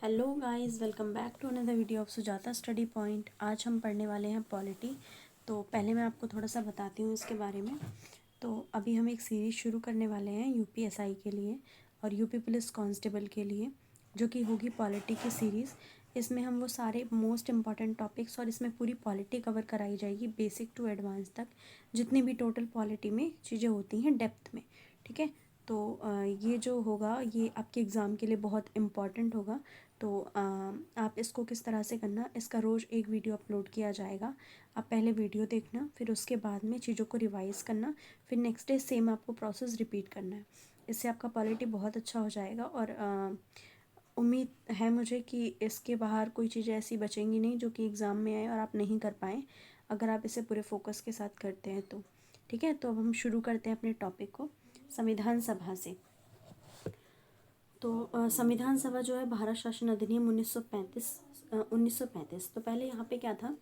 Hello guys, welcome back to another video of Sujata study point. आज हम पढ़ने वाले हैं पॉलिटी। तो पहले मैं आपको थोड़ा सा बताती हूँ इसके बारे में। तो अभी हम एक सीरीज़ शुरू करने वाले हैं यूपीएसआई के लिए और यूपी पुलिस कांस्टेबल के लिए, जो कि होगी पॉलिटी की सीरीज़। इसमें हम वो सारे मोस्ट इम्पॉर्टेंट टॉपिक्स और इसमें पूरी पॉलिटी कवर कराई जाएगी, बेसिक टू एडवांस तक, जितनी भी टोटल पॉलिटी में चीज़ें होती हैं डेप्थ में। ठीक है। तो ये जो होगा ये आपके एग्ज़ाम के लिए बहुत इम्पॉर्टेंट होगा। तो आप इसको किस तरह से करना, इसका रोज़ एक वीडियो अपलोड किया जाएगा। आप पहले वीडियो देखना, फिर उसके बाद में चीज़ों को रिवाइज़ करना, फिर नेक्स्ट डे सेम आपको प्रोसेस रिपीट करना है। इससे आपका पॉलिटी बहुत अच्छा हो जाएगा और उम्मीद है मुझे कि इसके बाहर कोई चीज़ें ऐसी बचेंगी नहीं जो कि एग्ज़ाम में आए और आप नहीं कर पाएँ, अगर आप इसे पूरे फोकस के साथ करते हैं तो। ठीक है। तो अब हम शुरू करते हैं अपने टॉपिक को संविधान सभा से। तो संविधान सभा जो है भारत शासन अधिनियम 1935। तो पहले यहाँ पे क्या था,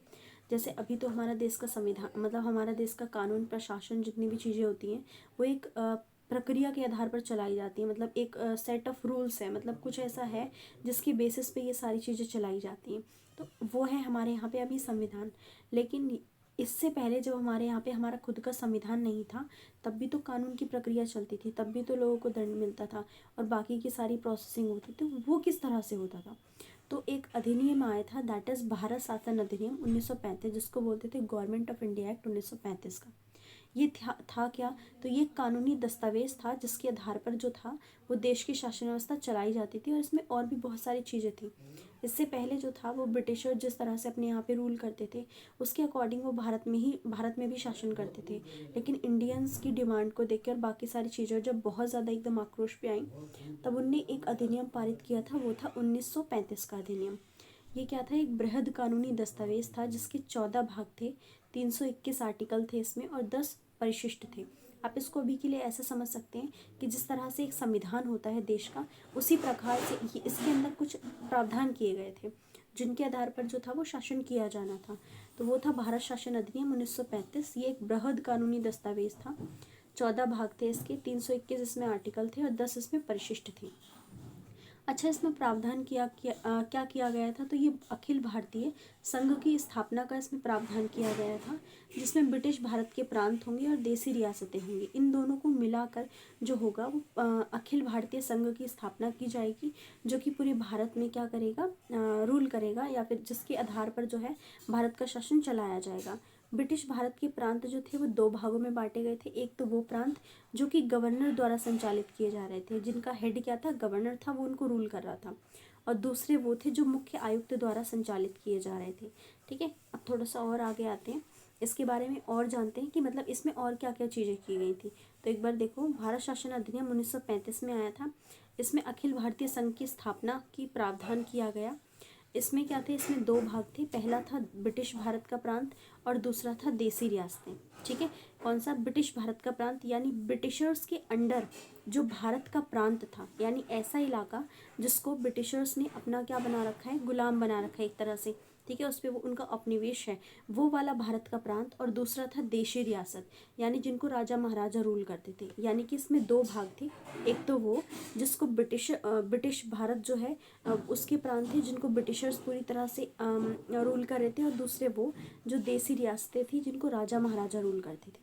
जैसे अभी तो हमारा देश का संविधान मतलब हमारा देश का कानून प्रशासन जितनी भी चीज़ें होती हैं वो एक प्रक्रिया के आधार पर चलाई जाती है। मतलब एक सेट ऑफ रूल्स है, मतलब कुछ ऐसा है जिसकी बेसिस पे ये सारी चीज़ें चलाई जाती हैं। तो वो है हमारे यहाँ पे अभी संविधान। लेकिन इससे पहले जब हमारे यहाँ पे हमारा खुद का संविधान नहीं था, तब भी तो कानून की प्रक्रिया चलती थी, तब भी तो लोगों को दंड मिलता था और बाकी की सारी प्रोसेसिंग होती थी। वो किस तरह से होता था, तो एक अधिनियम आया था, दैट इज़ भारत शासन अधिनियम 1935, जिसको बोलते थे गवर्नमेंट ऑफ इंडिया एक्ट 1935 का। ये था क्या, तो ये कानूनी दस्तावेज था जिसके आधार पर जो था वो देश की शासन व्यवस्था चलाई जाती थी और इसमें और भी बहुत सारी चीज़ें थी। इससे पहले जो था वो ब्रिटिशर जिस तरह से अपने यहाँ पे रूल करते थे उसके अकॉर्डिंग वो भारत में भी शासन करते थे। लेकिन इंडियंस की डिमांड को देखकर बाकी सारी चीज़ें जब बहुत ज़्यादा एकदम आक्रोश पे आई, तब उनने एक अधिनियम पारित किया था, वो था 1935 का अधिनियम। ये क्या था, एक बृहद कानूनी दस्तावेज था जिसके 14 भाग थे, 321 आर्टिकल थे इसमें और 10 परिशिष्ट थे। आप इसको अभी के लिए ऐसा समझ सकते हैं कि जिस तरह से एक संविधान होता है देश का, उसी प्रकार से इसके अंदर कुछ प्रावधान किए गए थे जिनके आधार पर जो था वो शासन किया जाना था। तो वो था भारत शासन अधिनियम 1935। ये एक बृहद कानूनी दस्तावेज था, 14 भाग थे इसके, 321 इसमें आर्टिकल थे और 10 इसमें परिशिष्ट थे। अच्छा, इसमें प्रावधान क्या किया गया था, तो ये अखिल भारतीय संघ की स्थापना का इसमें प्रावधान किया गया था, जिसमें ब्रिटिश भारत के प्रांत होंगे और देसी रियासतें होंगी। इन दोनों को मिलाकर जो होगा वो अखिल भारतीय संघ की स्थापना की जाएगी, जो कि पूरे भारत में क्या करेगा, रूल करेगा, या फिर जिसके आधार पर जो है भारत का शासन चलाया जाएगा। ब्रिटिश भारत के प्रांत जो थे वो दो भागों में बांटे गए थे। एक तो वो प्रांत जो कि गवर्नर द्वारा संचालित किए जा रहे थे, जिनका हेड क्या था, गवर्नर था, वो उनको रूल कर रहा था, और दूसरे वो थे जो मुख्य आयुक्त द्वारा संचालित किए जा रहे थे। ठीक है। अब थोड़ा सा और आगे आते हैं, इसके बारे में और जानते हैं कि मतलब इसमें और क्या क्या चीज़ें की गई थी। तो एक बार देखो, भारत शासन अधिनियम 1935 में आया था। इसमें अखिल भारतीय संघ की स्थापना की प्रावधान किया गया। इसमें क्या थे, इसमें दो भाग थे, पहला था ब्रिटिश भारत का प्रांत और दूसरा था देसी रियासतें। ठीक है। कौन सा, ब्रिटिश भारत का प्रांत, यानी ब्रिटिशर्स के अंडर जो भारत का प्रांत था, यानी ऐसा इलाका जिसको ब्रिटिशर्स ने अपना क्या बना रखा है, गुलाम बना रखा है एक तरह से। ठीक है, उस पर वो उनका उपनिवेश है, वो वाला भारत का प्रांत। और दूसरा था देशी रियासत, यानी जिनको राजा महाराजा रूल करते थे। यानी कि इसमें दो भाग थे, एक तो वो जिसको ब्रिटिश भारत जो है उसके प्रांत थे जिनको ब्रिटिशर्स पूरी तरह से रूल कर रहे थे, और दूसरे वो जो देसी रियासतें थी जिनको राजा महाराजा रूल करते थे।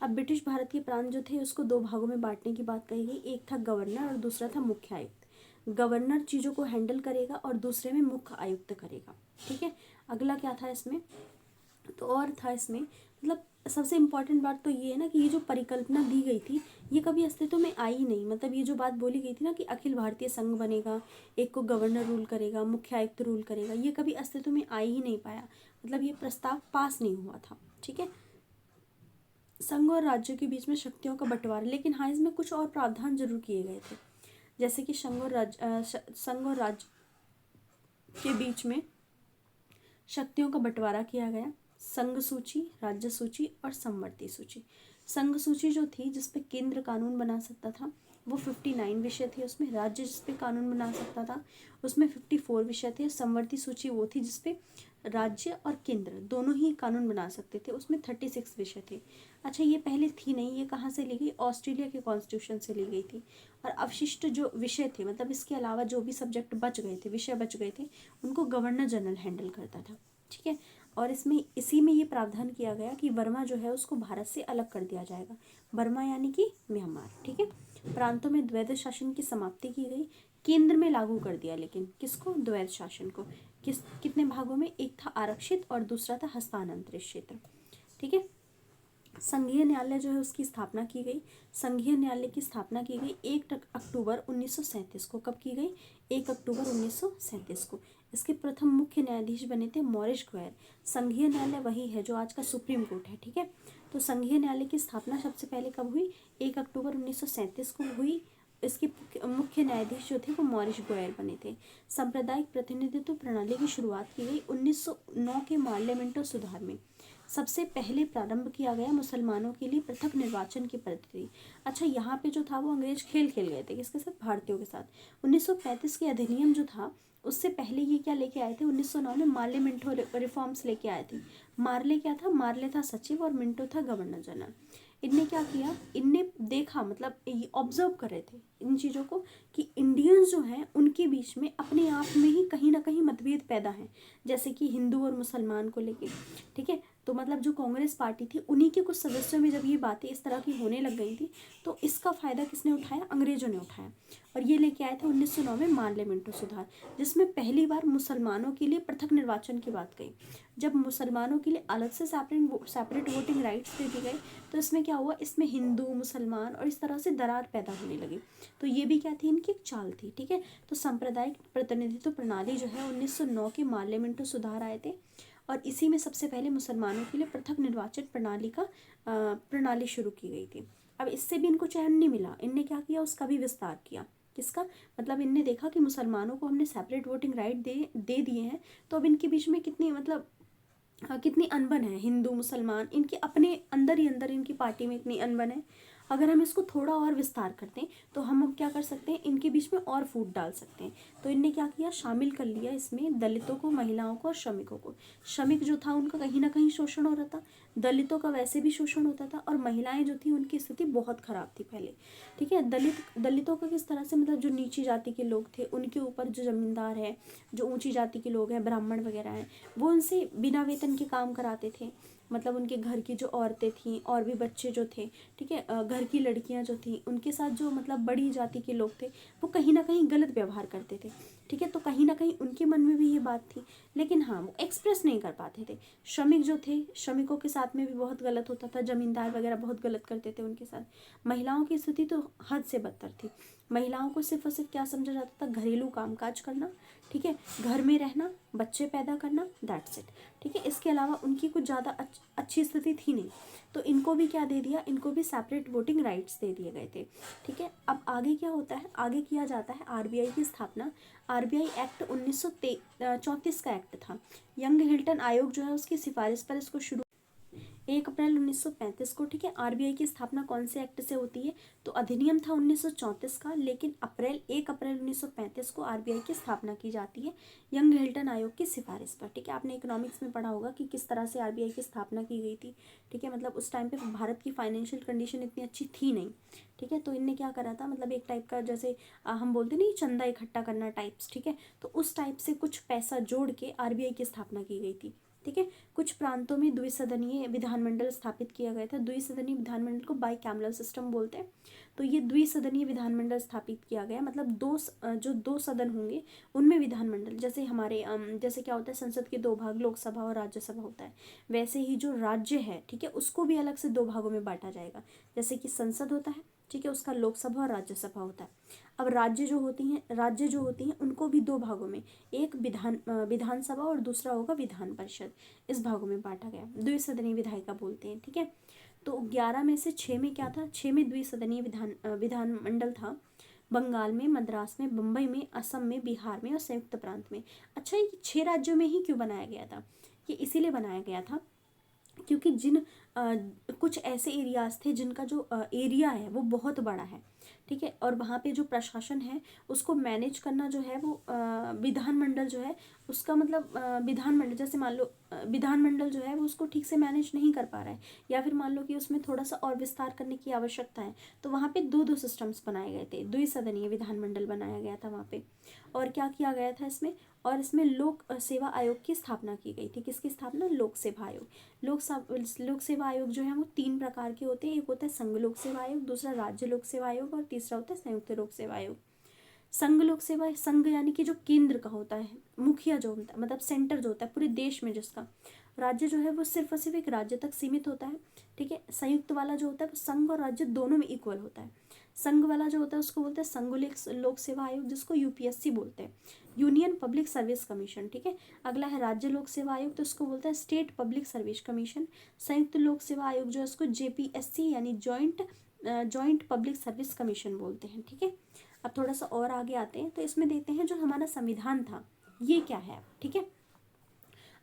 अब ब्रिटिश भारत के प्रांत जो थे उसको दो भागों में बांटने की बात कही गई, एक था गवर्नर और दूसरा था मुख्य आयुक्त। गवर्नर चीज़ों को हैंडल करेगा और दूसरे में मुख्य आयुक्त करेगा। ठीक है। अगला क्या था इसमें, तो और था इसमें, मतलब सबसे इम्पॉर्टेंट बात तो ये है ना कि ये जो परिकल्पना दी गई थी ये कभी अस्तित्व में आई नहीं। मतलब ये जो बात बोली गई थी ना कि अखिल भारतीय संघ बनेगा, एक को गवर्नर रूल करेगा, मुख्य आयुक्त रूल करेगा, ये कभी अस्तित्व में आ ही नहीं पाया। मतलब ये प्रस्ताव पास नहीं हुआ था। ठीक है। संघ और राज्यों के बीच में शक्तियों का बंटवारा, लेकिन हाँ इसमें कुछ और प्रावधान जरूर किए गए थे, जैसे कि संघ और राज्य के बीच में शक्तियों का बंटवारा किया गया। संघ सूची, राज्य सूची और समवर्ती सूची। संघ सूची जो थी जिसपे केंद्र कानून बना सकता था, वो 59 विषय थे उसमें। राज्य जिसपे कानून बना सकता था उसमें 54 विषय थे। समवर्ती सूची वो थी जिसपे राज्य और केंद्र दोनों ही कानून बना सकते थे, उसमें 36 विषय थे। अच्छा, ये पहले थी नहीं, ये कहाँ से ली गई? ऑस्ट्रेलिया के कॉन्स्टिट्यूशन से ली गई थी। और अवशिष्ट जो विषय थे, मतलब इसके अलावा जो भी सब्जेक्ट बच गए थे, विषय बच गए थे, उनको गवर्नर जनरल हैंडल करता था। ठीक है, और इसमें इसी में ये प्रावधान किया गया कि बर्मा जो है उसको भारत से अलग कर दिया जाएगा। बर्मा यानी कि म्यांमार। ठीक है, प्रांतों में द्वैध शासन की समाप्ति की गई। केंद्र में लागू कर दिया, लेकिन किसको? द्वैध शासन को। कितने भागों में? एक था आरक्षित और दूसरा था हस्तांतरित क्षेत्र। ठीक है, संघीय न्यायालय जो है उसकी स्थापना की गई। संघीय न्यायालय की स्थापना की गई 1 अक्टूबर 1937 को। कब की गई? 1 अक्टूबर 1937 को। इसके प्रथम मुख्य न्यायाधीश बने थे मॉरिस ग्वायर। संघीय न्यायालय वही है जो आज का सुप्रीम कोर्ट है। ठीक है, तो संघीय न्यायालय की स्थापना सबसे पहले कब हुई? 1 अक्टूबर 1937 को हुई। इसके मुख्य न्यायाधीश जो थे वो मॉरिस ग्वायर बने थे। सांप्रदायिक प्रतिनिधित्व प्रणाली की शुरुआत की गई 1909 के पार्लियामेंटो सुधार में। सबसे पहले प्रारंभ किया गया मुसलमानों के लिए पृथक निर्वाचन की पद्धति। अच्छा, यहाँ पे जो था वो अंग्रेज खेल खेल गए थे। किसके साथ? भारतीयों के साथ। 1935 के अधिनियम जो था उससे पहले ये क्या लेके आए थे? 1909 में मार्ले मिंटो रिफॉर्म्स लेके आए थे। मार्ले क्या था? मार्ले था सचिव और मिंटो था गवर्नर जनरल। इनने क्या किया? इनने देखा, मतलब ये ऑब्जर्व कर रहे थे इन चीज़ों को कि इंडियंस जो हैं उनके बीच में अपने आप में ही कहीं ना कहीं मतभेद पैदा है, जैसे कि हिंदू और मुसलमान को लेके। ठीक है, तो मतलब जो कांग्रेस पार्टी थी उन्हीं के कुछ सदस्यों में जब ये बातें इस तरह की होने लग गई थी तो इसका फ़ायदा किसने उठाया? अंग्रेजों ने उठाया। और ये लेके आए थे 1909 में पार्लियामेंटो सुधार, जिसमें पहली बार मुसलमानों के लिए पृथक निर्वाचन की बात कही। जब मुसलमानों के लिए अलग से सेपरेट वोटिंग राइट्स दे दी गए तो इसमें क्या हुआ? इसमें हिंदू मुसलमान और इस तरह से दरार पैदा होने लगी। तो ये भी क्या थी? इनकी एक चाल थी। ठीक है, तो सांप्रदायिक प्रतिनिधित्व प्रणाली जो है 1909 के पार्लियामेंटो सुधार आए थे और इसी में सबसे पहले मुसलमानों के लिए पृथक निर्वाचन प्रणाली शुरू की गई थी। अब इससे भी इनको चैन नहीं मिला, इनने क्या किया? उसका भी विस्तार किया। किसका? मतलब इनने देखा कि मुसलमानों को हमने सेपरेट वोटिंग राइट दे दिए हैं, तो अब इनके बीच में कितनी मतलब कितनी अनबन है, हिंदू मुसलमान इनके अपने अंदर ही अंदर इनकी पार्टी में इतनी अनबन है। अगर हम इसको थोड़ा और विस्तार करते हैं तो हम अब क्या कर सकते हैं? इनके बीच में और फूट डाल सकते हैं। तो इनने क्या किया? शामिल कर लिया इसमें दलितों को, महिलाओं को और श्रमिकों को। श्रमिक जो था उनका कहीं ना कहीं शोषण हो रहा था, दलितों का वैसे भी शोषण होता था, और महिलाएं जो थी उनकी स्थिति बहुत खराब थी पहले। ठीक है, दलितों का किस तरह से? मतलब जो नीची जाति के लोग थे उनके ऊपर जो जमींदार है, जो ऊंची जाति के लोग हैं, ब्राह्मण वगैरह हैं, वो उनसे बिना वेतन के काम कराते थे। मतलब उनके घर की जो औरतें थीं और भी बच्चे जो थे, ठीक है, घर की लड़कियां जो थीं, उनके साथ जो मतलब बड़ी जाति के लोग थे वो कहीं ना कहीं गलत व्यवहार करते थे। ठीक है, तो कहीं ना कहीं उनके मन में भी ये बात थी, लेकिन हाँ वो एक्सप्रेस नहीं कर पाते थे। श्रमिक जो थे, श्रमिकों के साथ में भी बहुत गलत होता था, जमींदार वगैरह बहुत गलत करते थे उनके साथ। महिलाओं की स्थिति तो हद से बदतर थी। महिलाओं को सिर्फ और सिर्फ क्या समझा जाता था? घरेलू कामकाज करना, ठीक है, घर में रहना, बच्चे पैदा करना, दैट्स इट। ठीक है, इसके अलावा उनकी कुछ ज़्यादा अच्छी स्थिति थी नहीं। तो इनको भी क्या दे दिया? इनको भी सेपरेट वोटिंग राइट्स दे दिए गए थे। ठीक है, अब आगे क्या होता है? आगे किया जाता है आरबीआई की स्थापना। आरबीआई एक्ट 1934 का एक्ट था। यंग हिल्टन आयोग जो है उसकी सिफारिश पर इसको शुरू 1 अप्रैल 1935 को। ठीक है, आरबीआई की स्थापना कौन से एक्ट से होती है? तो अधिनियम था 1934 का, लेकिन 1 अप्रैल 1935 को आरबीआई की स्थापना की जाती है यंग हिल्टन आयोग की सिफारिश पर। ठीक है, आपने इकोनॉमिक्स में पढ़ा होगा कि किस तरह से आरबीआई की स्थापना की गई थी। ठीक है, मतलब उस टाइम पे भारत की फाइनेंशियल कंडीशन इतनी अच्छी थी नहीं। ठीक है, तो इनने क्या करा था? मतलब एक टाइप का, जैसे हम बोलते नहीं, चंदा इकट्ठा करना टाइप्स। ठीक है, तो उस टाइप से कुछ पैसा जोड़ के आरबीआई की स्थापना की गई थी। ठीक है, कुछ प्रांतों में द्विसदनीय विधानमंडल स्थापित किया गया था। द्विसदनीय विधानमंडल को बाईकैमरल सिस्टम बोलते हैं। तो ये द्विसदनीय विधानमंडल स्थापित किया गया, मतलब जो दो सदन होंगे उनमें विधानमंडल, जैसे हमारे जैसे क्या होता है, संसद के 2 भाग, लोकसभा और राज्यसभा होता है, वैसे ही जो राज्य है, ठीक है, उसको भी अलग से 2 भागों में बांटा जाएगा। जैसे कि संसद होता है, ठीक है, उसका लोकसभा और राज्यसभा होता है। अब राज्य जो होती हैं उनको भी 2 भागों में, एक विधानसभा और दूसरा होगा विधान परिषद, इस भागों में बांटा गया। द्विसदनीय विधायिका बोलते हैं। ठीक है, तो 11 में से 6 में क्या था? 6 में द्विसदनीय विधानमंडल था। बंगाल में, मद्रास में, बम्बई में, असम में, बिहार में और संयुक्त प्रांत में। अच्छा, ये 6 राज्यों में ही क्यों बनाया गया था? ये इसीलिए बनाया गया था क्योंकि कुछ ऐसे एरियाज थे जिनका जो एरिया है वो बहुत बड़ा है, ठीक है, और वहाँ पे जो प्रशासन है उसको मैनेज करना जो है वो विधानमंडल जो है उसका मतलब विधानमंडल, जैसे मान लो विधानमंडल जो है वो उसको ठीक से मैनेज नहीं कर पा रहा है, या फिर मान लो कि उसमें थोड़ा सा और विस्तार करने की आवश्यकता है, तो वहाँ पे दो दो सिस्टम्स बनाए गए थे, द्विसदनीय विधानमंडल बनाया गया था वहाँ पे। और क्या किया गया था इसमें, और इसमें लोक सेवा आयोग की स्थापना की गई थी। किसकी स्थापना? लोक सेवा आयोग। लोक सेवा आयोग जो है वो 3 प्रकार के होते हैं, एक होता है संघ लोक सेवा आयोग, दूसरा राज्य लोक सेवा आयोग, और तीसरा होता है संयुक्त लोक सेवा आयोग। संघ लोक सेवा, संघ यानी कि जो केंद्र का होता है, मुखिया जो होता है, मतलब सेंटर जो होता है पूरे देश में जिसका। राज्य जो है वो सिर्फ और सिर्फ एक राज्य तक सीमित होता है, ठीक है। संयुक्त वाला जो होता है वो संघ और राज्य दोनों में इक्वल होता है। संघ वाला जो होता है उसको बोलते हैं संघ लोक सेवा आयोग, जिसको यूपीएससी बोलते हैं, यूनियन पब्लिक सर्विस कमीशन, ठीक है। अगला है राज्य लोक सेवा आयोग, तो इसको बोलते हैं स्टेट पब्लिक सर्विस कमीशन। संयुक्त लोक सेवा आयोग जो है उसको जेपीएससी यानी जॉइंट पब्लिक सर्विस कमीशन बोलते हैं, ठीक है। अब थोड़ा सा और आगे आते हैं, तो इसमें देखते हैं जो हमारा संविधान था ये क्या है, ठीक है।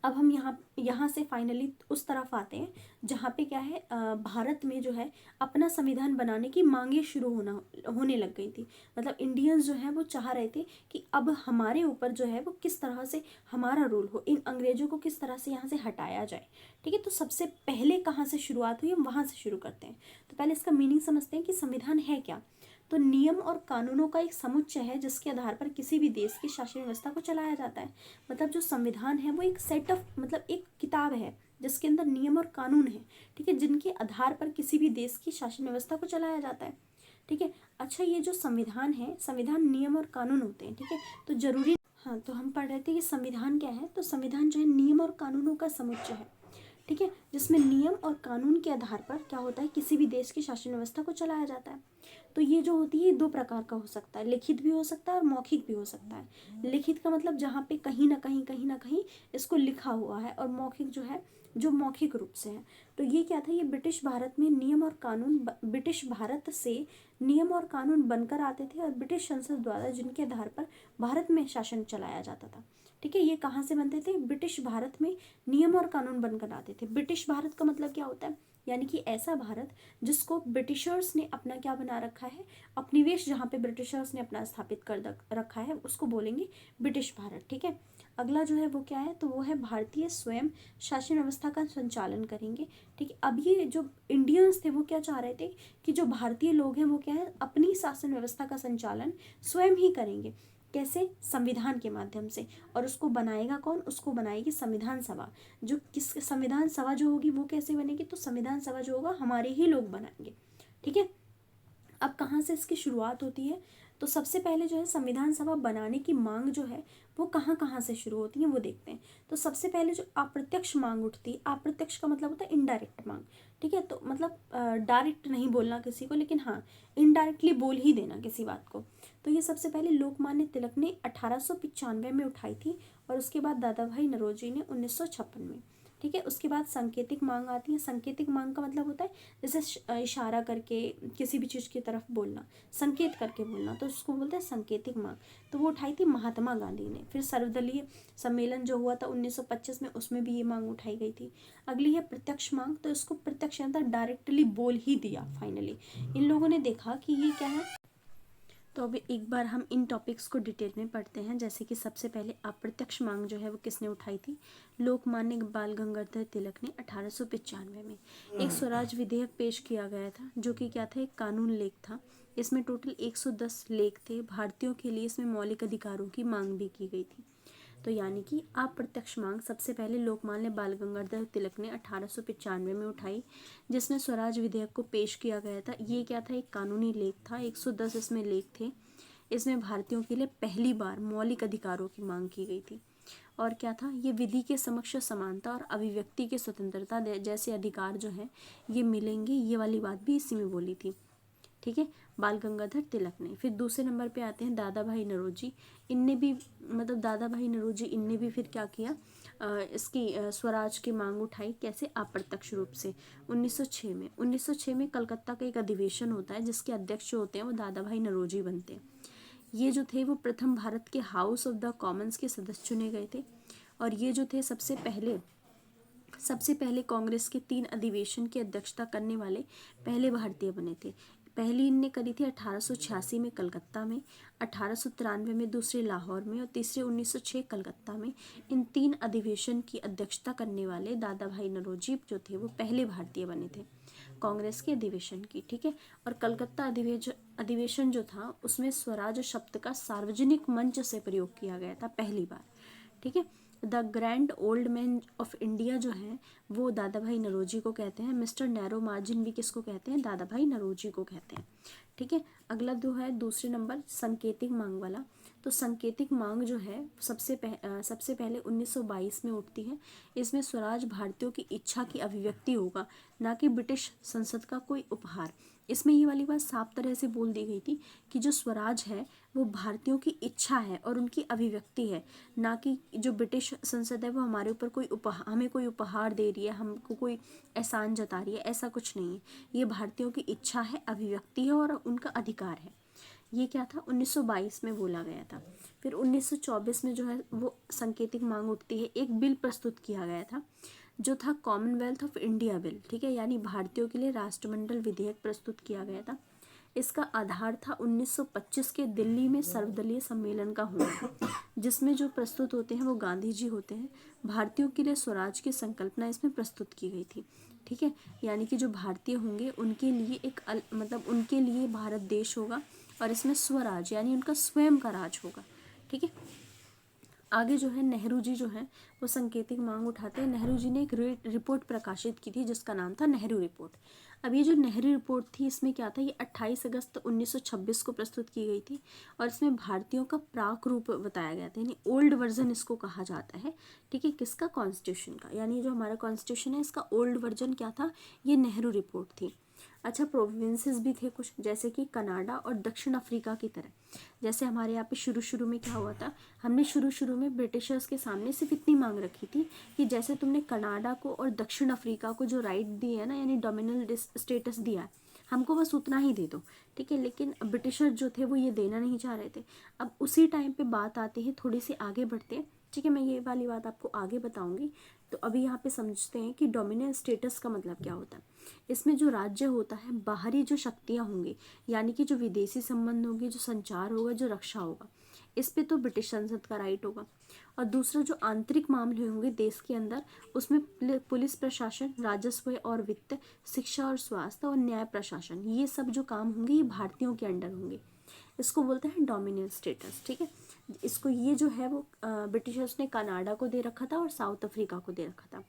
अब हम यहाँ से फाइनली उस तरफ आते हैं जहाँ पे क्या है, भारत में जो है अपना संविधान बनाने की मांगे शुरू होने लग गई थी। मतलब इंडियंस जो है वो चाह रहे थे कि अब हमारे ऊपर जो है वो किस तरह से हमारा रूल हो, इन अंग्रेजों को किस तरह से यहाँ से हटाया जाए, ठीक है। तो सबसे पहले कहाँ से शुरुआत हुई, हम वहाँ से शुरू करते हैं। तो पहले इसका मीनिंग समझते हैं कि संविधान है क्या। तो नियम और कानूनों का एक समुच्चय है जिसके आधार पर किसी भी देश की शासन व्यवस्था को चलाया जाता है। मतलब जो संविधान है वो एक सेट ऑफ, मतलब एक किताब है जिसके अंदर नियम और कानून है, ठीक है, जिनके आधार पर किसी भी देश की शासन व्यवस्था को चलाया जाता है, ठीक है। अच्छा, ये जो संविधान है, संविधान नियम और कानून होते हैं, ठीक है। तो जरूरी, हाँ, तो हम पढ़ रहे थे कि संविधान क्या है। तो संविधान जो है नियम और कानूनों का समुच्चय है, ठीक है, जिसमें नियम और कानून के आधार पर क्या होता है, किसी भी देश की शासन व्यवस्था को चलाया जाता है। तो ये जो होती है 2 प्रकार का हो सकता है, लिखित भी हो सकता है और मौखिक भी हो सकता है। लिखित का मतलब जहाँ पे कहीं ना कहीं इसको लिखा हुआ है, और मौखिक जो है जो मौखिक रूप से है। तो ये क्या था, ये ब्रिटिश भारत में नियम और कानून ब्रिटिश भारत से नियम और कानून बनकर आते थे, और ब्रिटिश संसद द्वारा जिनके आधार पर भारत में शासन चलाया जाता था, ठीक है। ये कहाँ से बनते थे, ब्रिटिश भारत में नियम और कानून बनकर आते थे। ब्रिटिश भारत का मतलब क्या होता है, यानी कि ऐसा भारत जिसको ब्रिटिशर्स ने अपना क्या बना रखा है, अपनिवेश जहाँ पे ब्रिटिशर्स ने अपना स्थापित कर रखा है उसको बोलेंगे ब्रिटिश भारत, ठीक है। अगला जो है वो क्या है, तो वो है भारतीय स्वयं शासन व्यवस्था का संचालन करेंगे, ठीक है। अब ये जो इंडियंस थे वो क्या चाह रहे थे कि जो भारतीय लोग हैं वो क्या है, अपनी शासन व्यवस्था का संचालन स्वयं ही करेंगे। कैसे? संविधान के माध्यम से। और उसको बनाएगा कौन? उसको बनाएगी संविधान सभा। जो किस संविधान सभा जो होगी वो कैसे बनेगी, तो संविधान सभा जो होगा हमारे ही लोग बनाएंगे, ठीक है। अब कहाँ से इसकी शुरुआत होती है, तो सबसे पहले जो है संविधान सभा बनाने की मांग जो है वो कहाँ कहाँ से शुरू होती है वो देखते हैं। तो सबसे पहले जो अप्रत्यक्ष मांग उठती है, अप्रत्यक्ष का मतलब होता है इनडायरेक्ट मांग, ठीक है। तो मतलब डायरेक्ट नहीं बोलना किसी को, लेकिन हाँ इनडायरेक्टली बोल ही देना किसी बात को। तो ये सबसे पहले लोकमान्य तिलक ने 1895 में उठाई थी, और उसके बाद दादा भाई नौरोजी ने 1956 में, ठीक है। उसके बाद सांकेतिक मांग आती है। सांकेतिक मांग का मतलब होता है जैसे इशारा करके किसी भी चीज़ की तरफ बोलना, संकेत करके बोलना, तो उसको बोलते हैं सांकेतिक मांग। तो वो उठाई थी महात्मा गांधी ने। फिर सर्वदलीय सम्मेलन जो हुआ था 1925 में, उसमें भी ये मांग उठाई गई थी। अगली है प्रत्यक्ष मांग। तो इसको प्रत्यक्ष डायरेक्टली बोल ही दिया फाइनली। इन लोगों ने देखा कि ये क्या है। तो अभी एक बार हम इन टॉपिक्स को डिटेल में पढ़ते हैं। जैसे कि सबसे पहले अप्रत्यक्ष मांग जो है वो किसने उठाई थी, लोकमान्य बाल गंगाधर तिलक ने 1895 में। एक स्वराज विधेयक पेश किया गया था जो कि क्या था, एक कानून लेख था। इसमें टोटल 110 लेख थे। भारतीयों के लिए इसमें मौलिक अधिकारों की मांग भी की गई थी। तो यानी कि अप्रत्यक्ष मांग सबसे पहले लोकमान्य बाल गंगाधर तिलक ने 1895 में उठाई, जिसमें स्वराज विधेयक को पेश किया गया था। ये क्या था, एक कानूनी लेख था। 110 इसमें लेख थे। इसमें भारतीयों के लिए पहली बार मौलिक अधिकारों की मांग की गई थी। और क्या था, ये विधि के समक्ष समानता और अभिव्यक्ति की स्वतंत्रता जैसे अधिकार जो है ये मिलेंगे, ये वाली बात भी इसी में बोली थी, ठीक है, बाल गंगाधर तिलक ने। फिर दूसरे नंबर पे आते हैं दादा भाई नौरोजी। इनने भी, मतलब दादा भाई नौरोजी, इनने भी फिर क्या किया, इसकी स्वराज की मांग उठाई। कैसे? अप्रत्यक्ष रूप से। 1906 में कलकत्ता का एक अधिवेशन होता है जिसके अध्यक्ष जो होते हैं वो दादा भाई नौरोजी बनते हैं। ये जो थे वो प्रथम भारत के हाउस ऑफ द कॉमन्स के सदस्य चुने गए थे। और ये जो थे सबसे पहले सबसे पहले कांग्रेस के 3 अधिवेशन की अध्यक्षता करने वाले पहले भारतीय बने थे। पहली इनने करी थी 1886 में कलकत्ता में, 1893 में, दूसरे लाहौर में और तीसरे 1906 कलकत्ता में। इन 3 अधिवेशन की अध्यक्षता करने वाले दादा भाई नौरोजी जो थे वो पहले भारतीय बने थे कांग्रेस के अधिवेशन की, ठीक है। और कलकत्ता अधिवेशन जो था उसमें स्वराज शब्द का सार्वजनिक मंच से प्रयोग किया गया था पहली बार, ठीक है। The grand old man of India जो है वो दादा भाई नौरोजी को कहते हैं। मिस्टर नैरो मार्जिन भी किसको कहते हैं? दादा भाई नौरोजी को कहते हैं, ठीक है। अगला जो है दूसरे नंबर सांकेतिक मांग वाला। तो सांकेतिक मांग जो है सबसे पहले 1922 में उठती है। इसमें स्वराज भारतीयों की इच्छा की अभिव्यक्ति होगा, ना कि ब्रिटिश संसद का कोई उपहार। इसमें ये वाली बात साफ तरह से बोल दी गई थी कि जो स्वराज है वो भारतीयों की इच्छा है और उनकी अभिव्यक्ति है, ना कि जो ब्रिटिश संसद है वो हमारे ऊपर हमें कोई उपहार दे रही है, हमको कोई एहसान जता रही है, ऐसा कुछ नहीं है। ये भारतीयों की इच्छा है, अभिव्यक्ति है और उनका अधिकार है। ये क्या था? 1922 में बोला गया था। फिर 1924 में जो है वो सांकेतिक मांग उठती है। एक बिल प्रस्तुत किया गया था जो था कॉमनवेल्थ ऑफ इंडिया बिल, ठीक है, यानी भारतीयों के लिए राष्ट्रमंडल विधेयक प्रस्तुत किया गया था। इसका आधार था 1925 के दिल्ली में सर्वदलीय सम्मेलन का होना, जिसमें जो प्रस्तुत होते हैं वो गांधी जी होते हैं। भारतीयों के लिए स्वराज की संकल्पना इसमें प्रस्तुत की गई थी, ठीक है। यानी कि जो भारतीय होंगे उनके लिए मतलब उनके लिए भारत देश होगा और इसमें स्वराज यानी उनका स्वयं का राज होगा, ठीक है। आगे जो है नेहरू जी जो है वो सांकेतिक मांग उठाते हैं। नेहरू जी ने एक रिपोर्ट प्रकाशित की थी जिसका नाम था नेहरू रिपोर्ट। अब ये जो नेहरू रिपोर्ट थी इसमें क्या था? ये 28 अगस्त 1926 को प्रस्तुत की गई थी और इसमें भारतीयों का प्राक रूप बताया गया था, यानी ओल्ड वर्जन इसको कहा जाता है, ठीक है। किसका? कॉन्स्टिट्यूशन का। यानी जो हमारा कॉन्स्टिट्यूशन है इसका ओल्ड वर्जन क्या था? ये नेहरू रिपोर्ट थी। अच्छा, प्रोविंसेस भी थे कुछ, जैसे कि कनाडा और दक्षिण अफ्रीका की तरह। जैसे हमारे यहाँ पे शुरू में क्या हुआ था, हमने शुरू में ब्रिटिशर्स के सामने सिर्फ इतनी मांग रखी थी कि जैसे तुमने कनाडा को और दक्षिण अफ्रीका को जो राइट दिए है ना, यानी डोमिनल स्टेटस दिया है, हमको बस उतना ही दे दो, ठीक है। लेकिन ब्रिटिशर जो थे वो ये देना नहीं चाह रहे थे। अब उसी टाइम पे बात आती है, थोड़ी सी आगे बढ़ते हैं, ठीक है। मैं ये वाली बात आपको आगे बताऊंगी। तो अभी यहाँ पे समझते हैं कि डोमिनेंट स्टेटस का मतलब क्या होता है। इसमें जो राज्य होता है, बाहरी जो शक्तियाँ होंगी, यानी कि जो विदेशी संबंध होंगे, जो संचार होगा, जो रक्षा होगा, इस पे तो ब्रिटिश संसद का राइट होगा। और दूसरा जो आंतरिक मामले होंगे देश के अंदर, उसमें पुलिस प्रशासन, राजस्व और वित्त, शिक्षा और स्वास्थ्य और न्याय प्रशासन, ये सब जो काम होंगे ये भारतीयों के अंडर होंगे। इसको बोलते हैं डोमिनेंट स्टेटस, ठीक है। इसको ये जो है वो ब्रिटिशर्स ने कनाडा को दे रखा था और साउथ अफ्रीका को दे रखा था,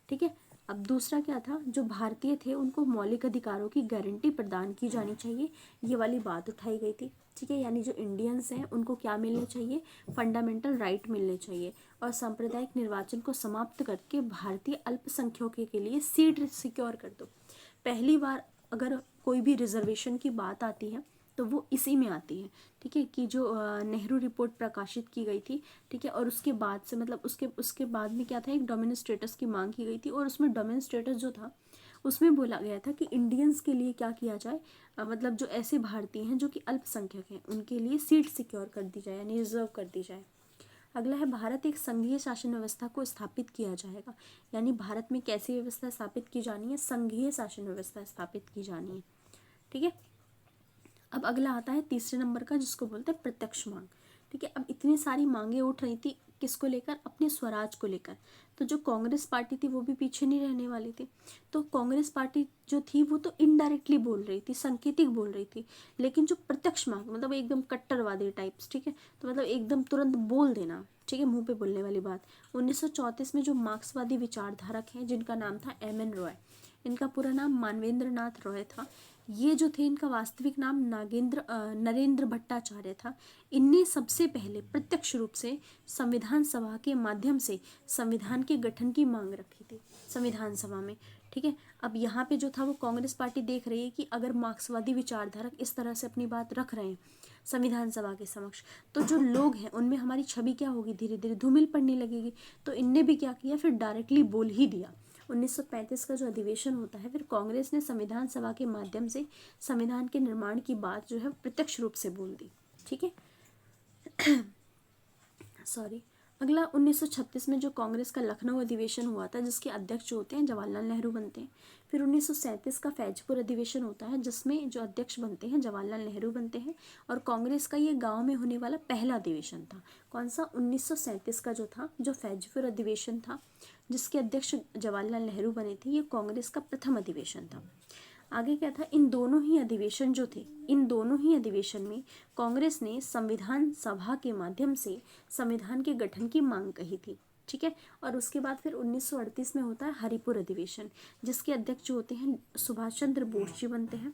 ठीक है। अब दूसरा क्या था? जो भारतीय थे उनको मौलिक अधिकारों की गारंटी प्रदान की जानी चाहिए, ये वाली बात उठाई गई थी, ठीक है। यानी जो इंडियंस हैं उनको क्या मिलना चाहिए? फंडामेंटल राइट मिलने चाहिए। और सांप्रदायिक निर्वाचन को समाप्त करके भारतीय अल्पसंख्यकों के लिए सीट सिक्योर कर दो। पहली बार अगर कोई भी रिजर्वेशन की बात आती है तो वो इसी में आती है, ठीक है, कि जो नेहरू रिपोर्ट प्रकाशित की गई थी, ठीक है। और उसके बाद से मतलब उसके बाद में क्या था, एक डोमिनेंट स्टेटस की मांग की गई थी और उसमें डोमिनेंट स्टेटस जो था उसमें बोला गया था कि इंडियंस के लिए क्या किया जाए, मतलब जो ऐसे भारतीय हैं जो कि अल्पसंख्यक हैं उनके लिए सीट सिक्योर कर दी जाए, यानी रिजर्व कर दी जाए। अगला है भारत एक संघीय शासन व्यवस्था को स्थापित किया जाएगा। यानी भारत में कैसी व्यवस्था स्थापित की जानी है? संघीय शासन व्यवस्था स्थापित की जानी है, ठीक है। अब अगला आता है तीसरे नंबर का, जिसको बोलते हैं प्रत्यक्ष मांग, ठीक है। अब इतनी सारी मांगे उठ रही थी, किसको लेकर? अपने स्वराज को लेकर। तो जो कांग्रेस पार्टी थी वो भी पीछे नहीं रहने वाली थी। तो कांग्रेस पार्टी जो थी वो तो इनडायरेक्टली बोल रही थी, सांकेतिक बोल रही थी, लेकिन जो प्रत्यक्ष मांग मतलब एकदम कट्टरवादी टाइप्स, ठीक है, तो मतलब एकदम तुरंत बोल देना, ठीक है, मुंह पे बोलने वाली बात। 1934 में जो मार्क्सवादी विचारधारक हैं जिनका नाम था एम.एन. रॉय, इनका पूरा नाम मानवेंद्र नाथ रॉय था। ये जो थे इनका वास्तविक नाम नरेंद्र भट्टाचार्य था। इनने सबसे पहले प्रत्यक्ष रूप से संविधान सभा के माध्यम से संविधान के गठन की मांग रखी थी संविधान सभा में, ठीक है। अब यहाँ पे जो था वो कांग्रेस पार्टी देख रही है कि अगर मार्क्सवादी विचारधारक इस तरह से अपनी बात रख रहे हैं संविधान सभा के समक्ष, तो जो लोग हैं उनमें हमारी छवि क्या होगी? धीरे धीरे धूमिल पड़ने लगेगी। तो इनने भी क्या किया, फिर डायरेक्टली बोल ही दिया। 1935 का जो अधिवेशन होता है, फिर कांग्रेस ने संविधान सभा के माध्यम से संविधान के निर्माण की बात जो है प्रत्यक्ष रूप से बोल दी, ठीक है। सॉरी। अगला 1936 में जो कांग्रेस का लखनऊ अधिवेशन हुआ था, जिसके अध्यक्ष जो होते हैं जवाहरलाल नेहरू बनते हैं। फिर 1937 का फैजपुर अधिवेशन होता है, जिसमें जो अध्यक्ष बनते हैं जवाहरलाल नेहरू बनते हैं। और कांग्रेस का ये गांव में होने वाला पहला अधिवेशन था। कौन सा? 1937 का जो था, जो फैजपुर अधिवेशन था, जिसके अध्यक्ष जवाहरलाल नेहरू बने थे, ये कांग्रेस का प्रथम अधिवेशन था। आगे क्या था? इन दोनों ही अधिवेशन जो थे, इन दोनों ही अधिवेशन में कांग्रेस ने संविधान सभा के माध्यम से संविधान के गठन की मांग कही थी। ठीक है। और उसके बाद फिर 1938 में होता है हरिपुर अधिवेशन, जिसके अध्यक्ष जो होते हैं सुभाष चंद्र बोस जी बनते हैं।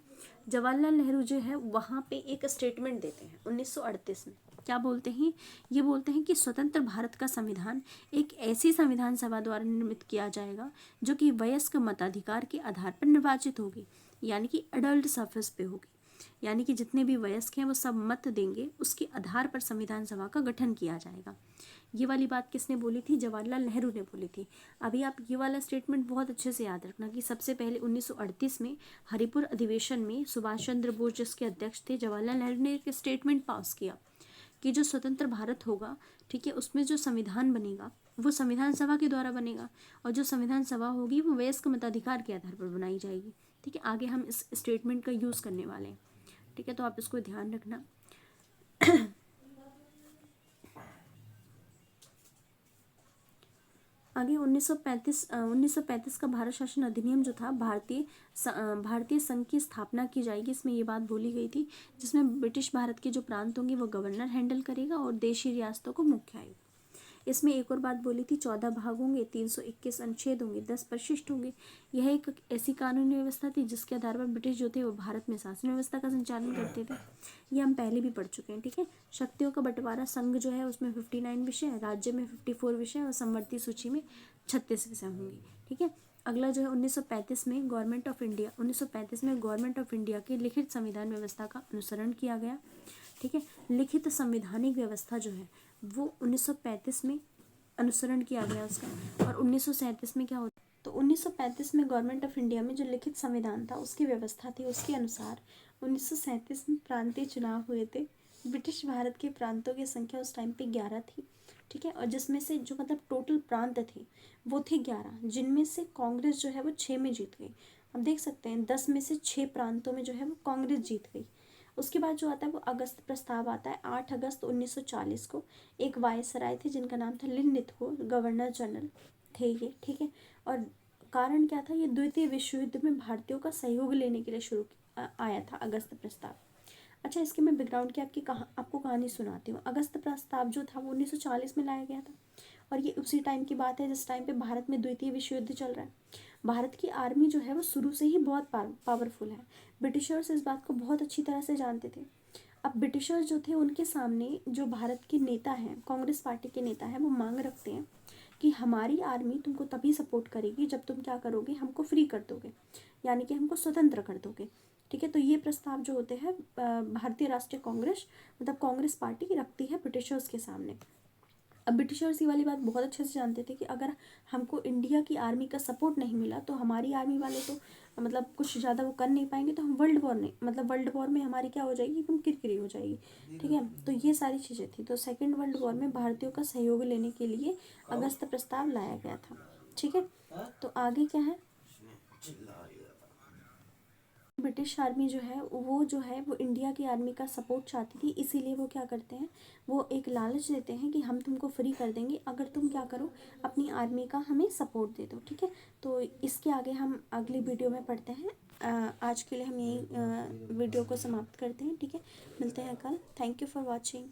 जवाहरलाल नेहरू जो है वहाँ पे एक स्टेटमेंट देते हैं 1938 में। क्या बोलते हैं? ये बोलते हैं कि स्वतंत्र भारत का संविधान एक ऐसी संविधान सभा द्वारा निर्मित किया जाएगा जो कि वयस्क मताधिकार के आधार पर निर्वाचित होगी, यानी कि अडल्ट सफेस पे होगी, यानी कि जितने भी वयस्क हैं वो सब मत देंगे, उसके आधार पर संविधान सभा का गठन किया जाएगा। ये वाली बात किसने बोली थी? जवाहरलाल नेहरू ने बोली थी। अभी आप ये वाला स्टेटमेंट बहुत अच्छे से याद रखना कि सबसे पहले 1938 में हरिपुर अधिवेशन में सुभाष चंद्र बोस जिसके अध्यक्ष थे, जवाहरलाल नेहरू ने एक स्टेटमेंट पास किया कि जो स्वतंत्र भारत होगा, ठीक है, उसमें जो संविधान बनेगा वो संविधान सभा के द्वारा बनेगा, और जो संविधान सभा होगी वो वयस्क मताधिकार के आधार पर बनाई जाएगी। ठीक है। आगे हम इस स्टेटमेंट का यूज़ करने वाले हैं। ठीक है, तो आप इसको ध्यान रखना। आगे 1935 का भारत शासन अधिनियम जो था, भारतीय संघ की स्थापना की जाएगी, इसमें ये बात बोली गई थी, जिसमें ब्रिटिश भारत के जो प्रांत होंगे वो गवर्नर हैंडल करेगा और देशी रियासतों को मुख्य आयुक्त। इसमें एक और बात बोली थी, 14 भाग होंगे, 321 अनुच्छेद होंगे, 10 परिशिष्ट होंगे। यह एक ऐसी कानूनी व्यवस्था थी जिसके आधार पर ब्रिटिश जो थे वो भारत में शासन व्यवस्था का संचालन करते थे। ये हम पहले भी पढ़ चुके हैं। ठीक है। शक्तियों का बंटवारा, संघ जो है उसमें 59 विषय, राज्य में 54 विषय और समवर्ती सूची में 36 विषय होंगे। ठीक है। अगला जो है 1935 में गवर्नमेंट ऑफ इंडिया, 1935 में गवर्नमेंट ऑफ इंडिया की लिखित संविधान व्यवस्था का अनुसरण किया गया। ठीक है। लिखित संवैधानिक व्यवस्था जो है वो 1935 में अनुसरण किया गया उसका। और 1937 में क्या होता? तो 1935 में गवर्नमेंट ऑफ इंडिया में जो लिखित संविधान था उसकी व्यवस्था थी, उसके अनुसार 1937 में प्रांतीय चुनाव हुए थे। ब्रिटिश भारत के प्रांतों की संख्या उस टाइम पे 11 थी। ठीक है। और जिसमें से जो मतलब टोटल प्रांत थे वो थे 11, जिनमें से कांग्रेस जो है वो 6 में जीत गई। हम देख सकते हैं 10 में से 6 प्रांतों में जो है वो कांग्रेस जीत गई। उसके बाद जो आता है वो अगस्त प्रस्ताव आता है। 8 अगस्त 1940 को एक वायसराय थे जिनका नाम था लिनलिथगो, गवर्नर जनरल थे ये। ठीक है। और कारण क्या था? ये द्वितीय विश्व युद्ध में भारतीयों का सहयोग लेने के लिए आया था अगस्त प्रस्ताव। अच्छा, इसके मैं बैकग्राउंड की आपको कहानी सुनाती हूँ। अगस्त प्रस्ताव जो था वो 1940 में लाया गया था, और ये उसी टाइम की बात है जिस टाइम पे भारत में द्वितीय विश्व युद्ध चल रहा है। भारत की आर्मी जो है वो शुरू से ही बहुत पावरफुल है। ब्रिटिशर्स इस बात को बहुत अच्छी तरह से जानते थे। अब ब्रिटिशर्स जो थे उनके सामने जो भारत के नेता हैं, कांग्रेस पार्टी के नेता हैं, वो मांग रखते हैं कि हमारी आर्मी तुमको तभी सपोर्ट करेगी जब तुम क्या करोगे, हमको फ्री कर दोगे, यानी कि हमको स्वतंत्र कर दोगे। ठीक है। तो ये प्रस्ताव जो होते हैं भारतीय राष्ट्रीय कांग्रेस मतलब कांग्रेस पार्टी रखती है ब्रिटिशर्स के सामने। अब ब्रिटिशर्स ये वाली बात बहुत अच्छे से जानते थे कि अगर हमको इंडिया की आर्मी का सपोर्ट नहीं मिला तो हमारी आर्मी वाले तो मतलब कुछ ज़्यादा वो कर नहीं पाएंगे, तो हम वर्ल्ड वॉर में हमारी क्या हो जाएगी, एकदम किरकिरी हो जाएगी। ठीक है। तो ये सारी चीज़ें थी। तो सेकेंड वर्ल्ड वॉर में भारतीयों का सहयोग लेने के लिए अगस्त प्रस्ताव लाया गया था। ठीक है। तो आगे क्या है? ब्रिटिश आर्मी जो है वो इंडिया की आर्मी का सपोर्ट चाहती थी, इसीलिए वो क्या करते हैं, वो एक लालच देते हैं कि हम तुमको फ्री कर देंगे अगर तुम क्या करो, अपनी आर्मी का हमें सपोर्ट दे दो। ठीक है। तो इसके आगे हम अगली वीडियो में पढ़ते हैं। आज के लिए हम यही वीडियो को समाप्त करते हैं। ठीक है। मिलते हैं कल। Thank you for watching.